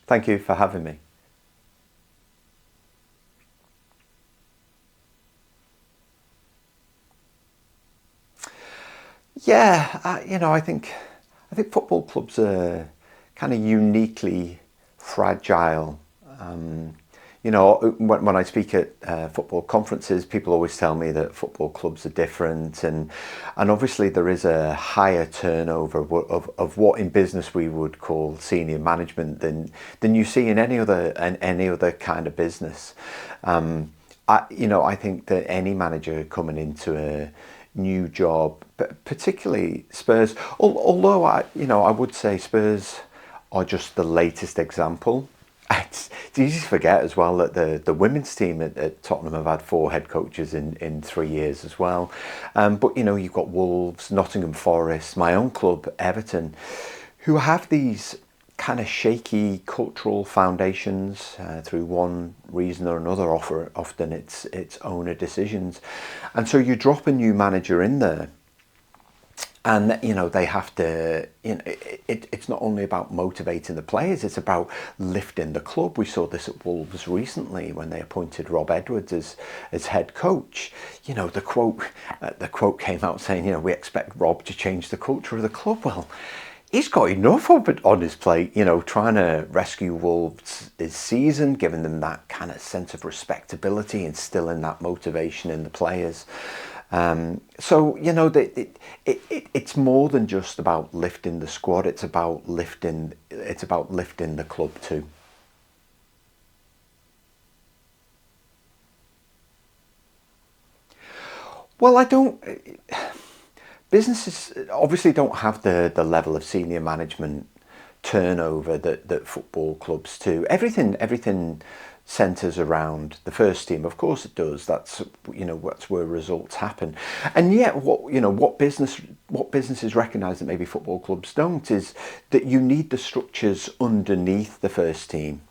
Thank you for having me. Yeah, I think football clubs are kind of uniquely fragile. Um, when I speak at football conferences, people always tell me that football clubs are different, and obviously there is a higher turnover of what in business we would call senior management than you see in any other kind of business. I think that any manager coming into a new job, but particularly Spurs, although I would say Spurs are just the latest example. It's easy to forget as well that the women's team at Tottenham have had four head coaches in 3 years as well. But you've got Wolves, Nottingham Forest, my own club, Everton, who have these kind of shaky cultural foundations through one reason or another. Often it's owner decisions, and so you drop a new manager in there, and they have to. It's not only about motivating the players; it's about lifting the club. We saw this at Wolves recently when they appointed Rob Edwards as head coach. The quote came out saying, we expect Rob to change the culture of the club. Well, he's got enough on his plate, trying to rescue Wolves this season, giving them that kind of sense of respectability, instilling that motivation in the players. It's more than just about lifting the squad. It's about lifting the club too. Well, I don't. Businesses obviously don't have the level of senior management turnover that football clubs do. Everything centres around the first team. Of course it does. That's where results happen. And yet what businesses recognise that maybe football clubs don't is that you need the structures underneath the first team.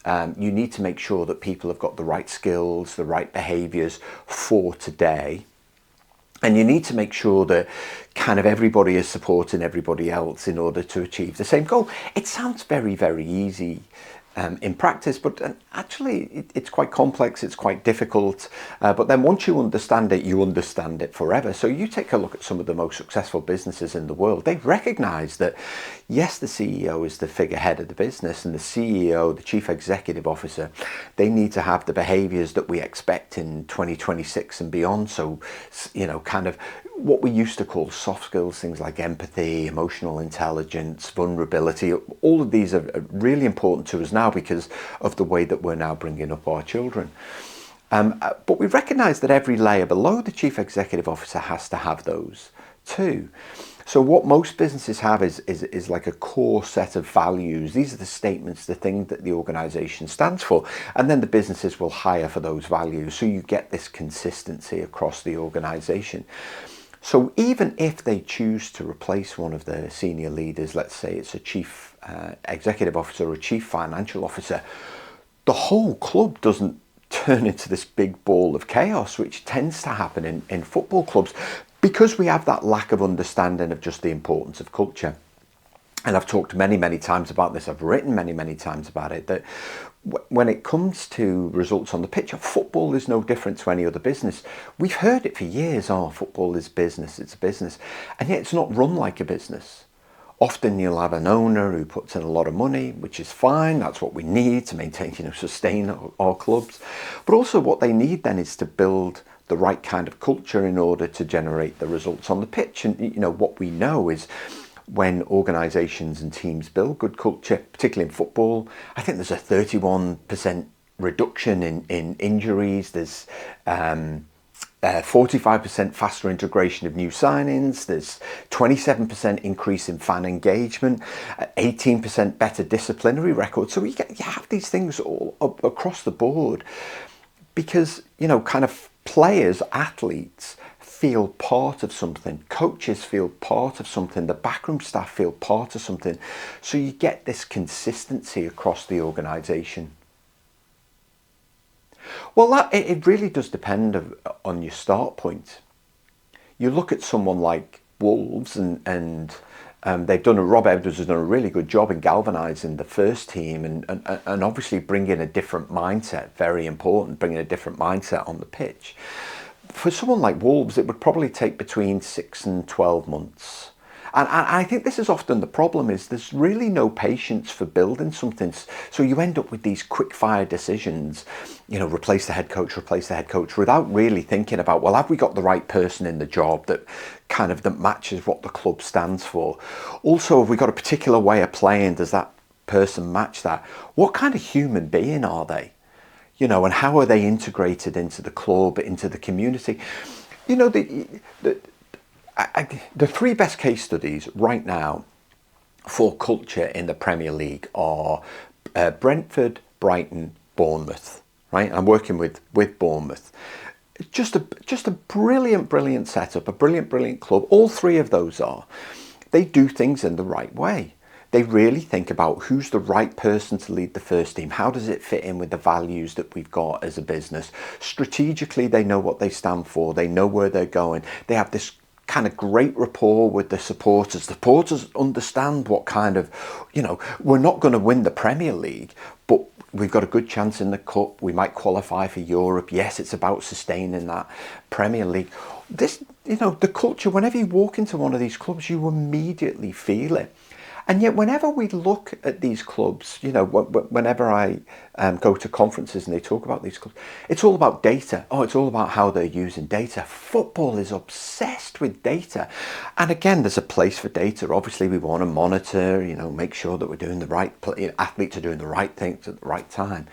You need to make sure that people have got the right skills, the right behaviours for today. And you need to make sure that kind of everybody is supporting everybody else in order to achieve the same goal. It sounds very, very easy in practice, but actually it's quite complex, it's quite difficult. But then once you understand it forever. So you take a look at some of the most successful businesses in the world, they recognise that, yes, the CEO is the figurehead of the business, and the CEO, the chief executive officer, they need to have the behaviours that we expect in 2026 and beyond. So, kind of what we used to call soft skills, things like empathy, emotional intelligence, vulnerability, all of these are really important to us now because of the way that we're now bringing up our children. But we recognise that every layer below the chief executive officer has to have those too. So what most businesses have is like a core set of values. These are the statements, the thing that the organisation stands for. And then the businesses will hire for those values. So you get this consistency across the organisation. So even if they choose to replace one of the senior leaders, let's say it's a chief executive officer or a chief financial officer, the whole club doesn't turn into this big ball of chaos, which tends to happen in football clubs because we have that lack of understanding of just the importance of culture. And I've talked many, many times about this. I've written many, many times about it, that when it comes to results on the pitch, football is no different to any other business. We've heard it for years. Oh, football is business. It's a business. And yet it's not run like a business. Often you'll have an owner who puts in a lot of money, which is fine. That's what we need to maintain, sustain our clubs. But also what they need then is to build the right kind of culture in order to generate the results on the pitch. And, what we know is when organisations and teams build good culture, particularly in football, I think there's a 31% reduction in injuries. There's 45% faster integration of new signings. There's 27% increase in fan engagement, 18% better disciplinary record. So you have these things all across the board because, kind of players, athletes feel part of something, coaches feel part of something, the backroom staff feel part of something. So you get this consistency across the organisation. Well, it really does depend on your start point. You look at someone like Wolves and Rob Edwards has done a really good job in galvanising the first team and obviously bringing a different mindset, very important, bringing a different mindset on the pitch. For someone like Wolves, it would probably take between 6 and 12 months. And I think this is often the problem, is there's really no patience for building something. So you end up with these quick fire decisions, replace the head coach, without really thinking about, well, have we got the right person in the job that matches what the club stands for? Also, have we got a particular way of playing? Does that person match that? What kind of human being are they? And how are they integrated into the club, into the community? The three best case studies right now for culture in the Premier League are Brentford, Brighton, Bournemouth. Right, I'm working with Bournemouth. Just a brilliant setup, a brilliant club. All three of those they do things in the right way. They really think about who's the right person to lead the first team. How does it fit in with the values that we've got as a business? Strategically, they know what they stand for. They know where they're going. They have this kind of great rapport with the supporters. The supporters understand what we're not going to win the Premier League, but we've got a good chance in the Cup. We might qualify for Europe. Yes, it's about sustaining that Premier League. The culture, whenever you walk into one of these clubs, you immediately feel it. And yet, whenever we look at these clubs, whenever I go to conferences and they talk about these clubs, it's all about data. Oh, it's all about how they're using data. Football is obsessed with data. And again, there's a place for data. Obviously, we want to monitor, make sure that we're doing the right, athletes are doing the right things at the right time.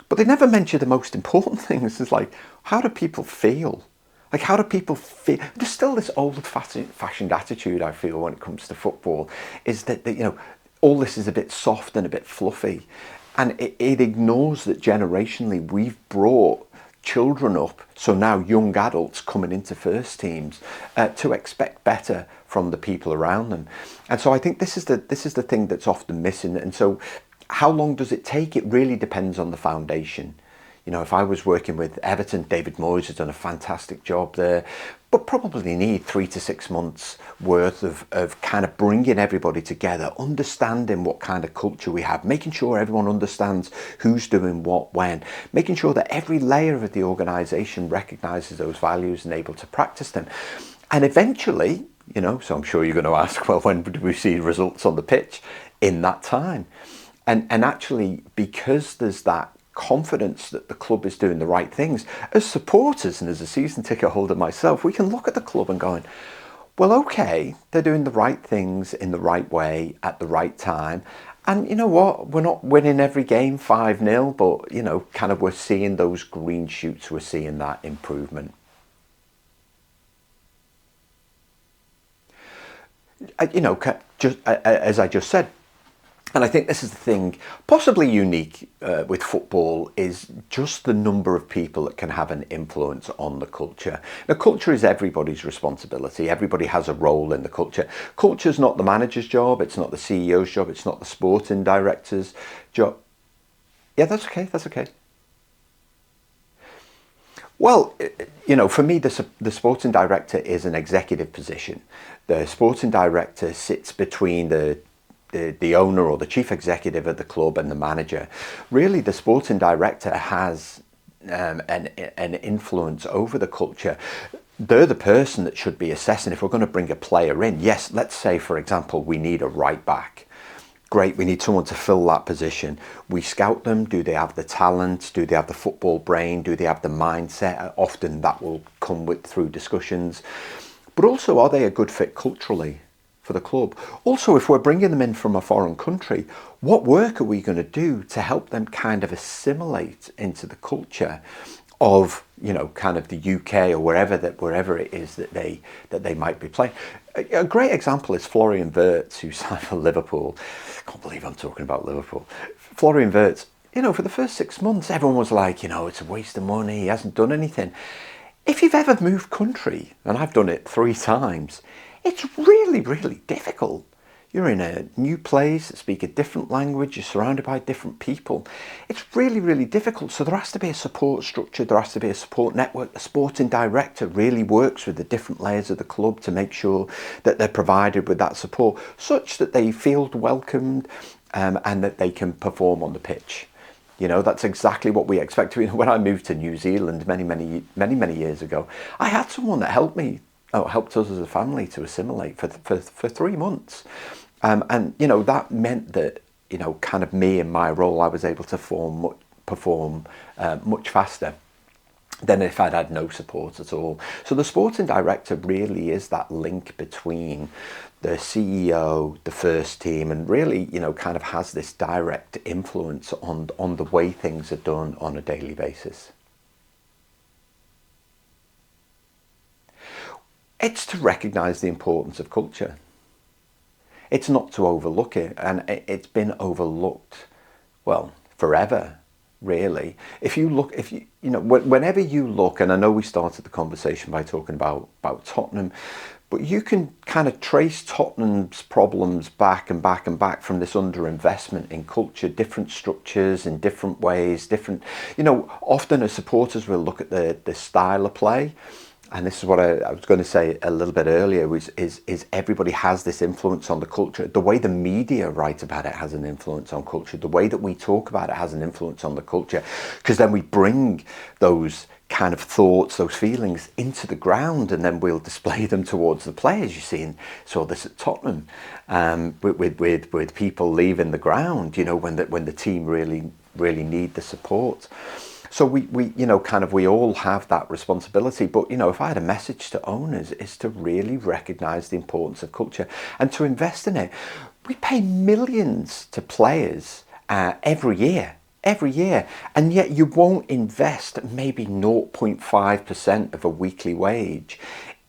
But they never mention the most important things. It's like, how do people feel? Like, how do people feel? There's still this old-fashioned attitude, I feel, when it comes to football, is that all this is a bit soft and a bit fluffy. And it ignores that generationally we've brought children up, so now young adults coming into first teams, to expect better from the people around them. And so I think this is the thing that's often missing. And so how long does it take? It really depends on the foundation. If I was working with Everton, David Moyes has done a fantastic job there, but probably need 3 to 6 months worth of kind of bringing everybody together, understanding what kind of culture we have, making sure everyone understands who's doing what when, making sure that every layer of the organisation recognises those values and able to practice them. And eventually, so I'm sure you're going to ask, well, when do we see results on the pitch? In that time. And actually, because there's that confidence that the club is doing the right things, as supporters and as a season ticket holder myself, we can look at the club and going, well, okay, they're doing the right things in the right way at the right time. And you know what? We're not winning every game 5-0, but, we're seeing those green shoots. We're seeing that improvement. As I just said, and I think this is the thing, possibly unique with football, is just the number of people that can have an influence on the culture. Now, culture is everybody's responsibility. Everybody has a role in the culture. Culture is not the manager's job. It's not the CEO's job. It's not the sporting director's job. Yeah, that's okay. Well, for me, the sporting director is an executive position. The sporting director sits between the owner or the chief executive of the club and the manager. Really, the sporting director has an influence over the culture. They're the person that should be assessing if we're going to bring a player in. Yes, let's say, for example, we need a right back. Great, we need someone to fill that position. We scout them. Do they have the talent? Do they have the football brain? Do they have the mindset? Often that will come through discussions. But also, are they a good fit culturally for the club? Also, if we're bringing them in from a foreign country, what work are we going to do to help them kind of assimilate into the culture of the UK or wherever it is that they might be playing? A great example is Florian Wirtz, who signed for Liverpool. I can't believe I'm talking about Liverpool. Florian Wirtz, for the first 6 months, everyone was like, it's a waste of money. He hasn't done anything. If you've ever moved country, and I've done it 3 times, it's really, really difficult. You're in a new place, speak a different language, you're surrounded by different people. It's really, really difficult. So there has to be a support structure, there has to be a support network. The sporting director really works with the different layers of the club to make sure that they're provided with that support, such that they feel welcomed and that they can perform on the pitch. You know, that's exactly what we expect. When I moved to New Zealand many years ago, I had someone that helped us as a family to assimilate for 3 months. And, you know, that meant that, you know, kind of me in my role, I was able to perform much faster than if I'd had no support at all. So the sporting director really is that link between the CEO, the first team, and really, you know, kind of has this direct influence on the way things are done on a daily basis. It's to recognise the importance of culture. It's not to overlook it, and it's been overlooked, well, forever, really. If you look, you know, whenever you look, and I know we started the conversation by talking about Tottenham, but you can kind of trace Tottenham's problems back and back and back from this underinvestment in culture, different structures in different ways, different, you know, often as supporters we'll look at the style of play. And this is what I was going to say a little bit earlier, is everybody has this influence on the culture. The way the media write about it has an influence on culture. The way that we talk about it has an influence on the culture. Because then we bring those kind of thoughts, those feelings into the ground, and then we'll display them towards the players. You saw this at Tottenham, with people leaving the ground, you know, when the team really need the support. So we you know, kind of, we all have that responsibility. But, you know, if I had a message to owners, is to really recognise the importance of culture and to invest in it. We pay millions to players every year, and yet you won't invest maybe 0.5% of a weekly wage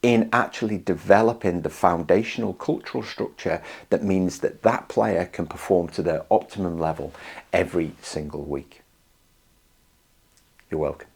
in actually developing the foundational cultural structure that means that that player can perform to their optimum level every single week. You're welcome.